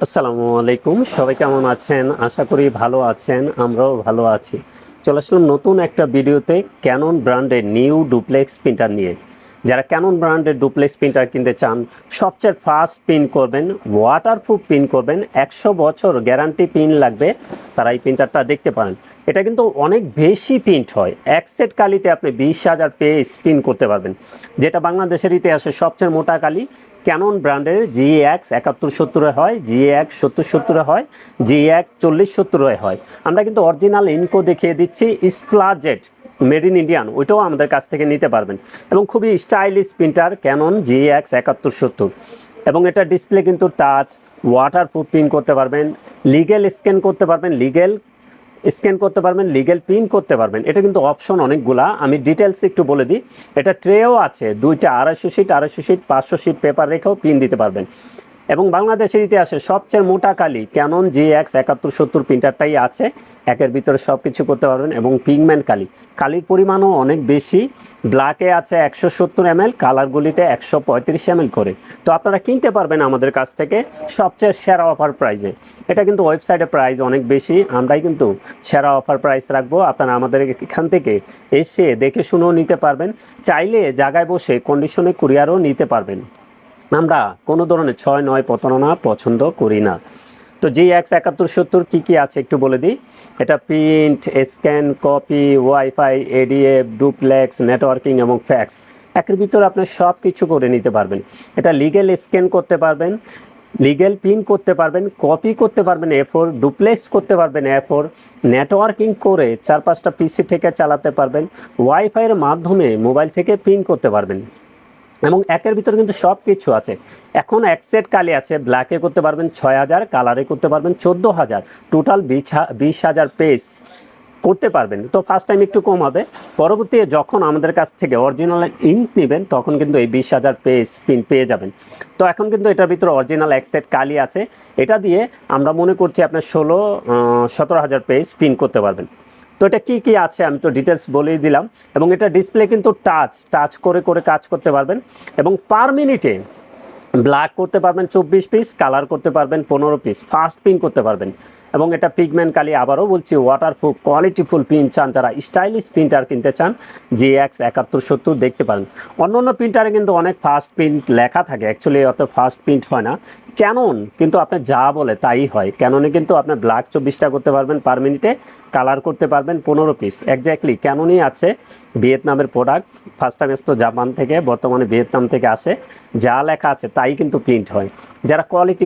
আসসালামু আলাইকুম, সবাই কেমন আছেন? আশা করি ভালো আছেন, আমরাও ভালো আছি। চলে আসলাম নতুন একটা ভিডিওতে ক্যানন ব্র্যান্ডের নিউ ডুপ্লেক্স প্রিন্টার নিয়ে। যারা ক্যানন ব্র্যান্ডের ডুপ্লেক্স প্রিন্টার কিনতে চান, সবচেয়ে ফাস্ট প্রিন্ট করবেন, ওয়াটারপ্রুফ প্রিন্ট করবেন, 100 বছর গ্যারান্টি প্রিন্ট লাগবে, তারা এই প্রিন্টারটা দেখতে পারেন। এটা কিন্তু অনেক বেশি প্রিন্ট হয়, এক সেট কালিতে আপনি 20,000 পেজ প্রিন্ট করতে পারবেন, যেটা বাংলাদেশের ইতিহাসে সবচেয়ে মোটা কালি। ক্যানন ব্র্যান্ডের GX 7170 হয়, GX 7070 হয়, GX 4070 হয়। আমরা কিন্তু অরিজিনাল ইনকো দেখিয়ে দিচ্ছি, স্প্লাজেট মেড ইন ইন্ডিয়ান, ওইটাও আমাদের কাছ থেকে নিতে পারবেন। এবং খুবই স্টাইলিশ প্রিন্টার ক্যানন GX 7170। এবং এটা ডিসপ্লে কিন্তু টাচ, ওয়াটারপ্রুফ প্রিন্ট করতে পারবেন, লিগেল স্ক্যান করতে পারবেন, লিগেল প্রিন্ট করতে পারবেন। এটা কিন্তু অপশন অনেকগুলা, আমি ডিটেলস একটু বলে দিই। এটা ট্রেও আছে, দুইটা 250 শিট 500 শিট পেপার রেখেও প্রিন্ট দিতে পারবেন। এবং বাংলাদেশের ইতিহাসে সবচেয়ে মোটা কালি ক্যানন GX 7170 প্রিন্টারটাই আছে। একের ভিতরে সব কিছু করতে পারবেন। এবং পিগমেন্ট কালির পরিমাণও অনেক বেশি। ব্ল্যাকে আছে 170 ml, কালারগুলিতে 135 ml করে। তো আপনারা কিনতে পারবেন আমাদের কাছ থেকে সবচেয়ে সেরা অফার প্রাইসে। এটা কিন্তু ওয়েবসাইটে প্রাইস অনেক বেশি, আমরাই কিন্তু সেরা অফার প্রাইস রাখবো। আপনারা আমাদের এখান থেকে এসে দেখে শুনেও নিতে পারবেন, চাইলে জায়গায় বসে কন্ডিশনে কুরিয়ারও নিতে পারবেন। আমরা কোনো ধরনের 6-9 প্রতারণা পছন্দ করি না। তো GX 7170 কী আছে একটু বলে দিই। এটা print, scan, copy, wifi, ADF, duplex, networking এবং ফ্যাক্স, একের ভিতরে আপনি সব কিছু করে নিতে পারবেন। এটা লিগেল স্ক্যান করতে পারবেন, লিগেল প্রিন্ট করতে পারবেন, কপি করতে পারবেন A4, ডুপ্লেক্স করতে পারবেন A4, নেটওয়ার্কিং করে 4-5টা PC থেকে চালাতে পারবেন, ওয়াইফাইয়ের মাধ্যমে মোবাইল থেকে প্রিন্ট করতে পারবেন। এবং একের ভিতরে কিন্তু সব কিছু আছে। এখন এক সেট কালি আছে, ব্ল্যাকে করতে পারবেন 6,000, কালারে করতে পারবেন 14,000, টোটাল 20,000 পেজ করতে পারবেন। তো ফার্স্ট টাইম একটু কম হবে, পরবর্তীতে যখন আমাদের কাছ থেকে অরিজিনাল ইঙ্ক নেবেন তখন কিন্তু এই 20,000 পেজ প্রিন্ট পেয়ে যাবেন। তো এখন কিন্তু এটার ভিতরে অরিজিনাল এক সেট কালি আছে, এটা দিয়ে আমরা মনে করছি আপনার 17,000 পেজ প্রিন্ট করতে পারবেন। তো এটা কী আছে আমি তো ডিটেলস বলেই দিলাম। এবং এটা ডিসপ্লে কিন্তু টাচ করে কাজ করতে পারবেন। এবং পার মিনিটে ব্ল্যাক করতে পারবেন 24 পিস, কালার করতে পারবেন 15 পিস, ফাস্ট প্রিন্ট করতে পারবেন। এবং এটা পিগমেন্ট কালি, আবারও বলছি, ওয়াটারপ্রুফ কোয়ালিটিফুল প্রিন্ট চান, যারা স্টাইলিশ প্রিন্টার কিনতে চান GX 7170 দেখতে পারেন। অন্য প্রিন্টারে কিন্তু অনেক ফাস্ট প্রিন্ট লেখা থাকে, অ্যাকচুয়ালি অত ফাস্ট প্রিন্ট হয় না। ক্যানন কিন্তু আপনি যা বলে তাই হয়। ক্যাননে কিন্তু আপনি ব্ল্যাক 24টা করতে পারবেন পার মিনিটে, কালার করতে পারবেন 15 পিস। এক্স্যাক্টলি ক্যাননই আছে, ভিয়েতনামের প্রোডাক্ট, ফার্স্ট টাইম তো জাপান থেকে, বর্তমানে ভিয়েতনাম থেকে আসে। যা লেখা আছে তাই কিন্তু প্রিন্ট হয়। যারা কোয়ালিটি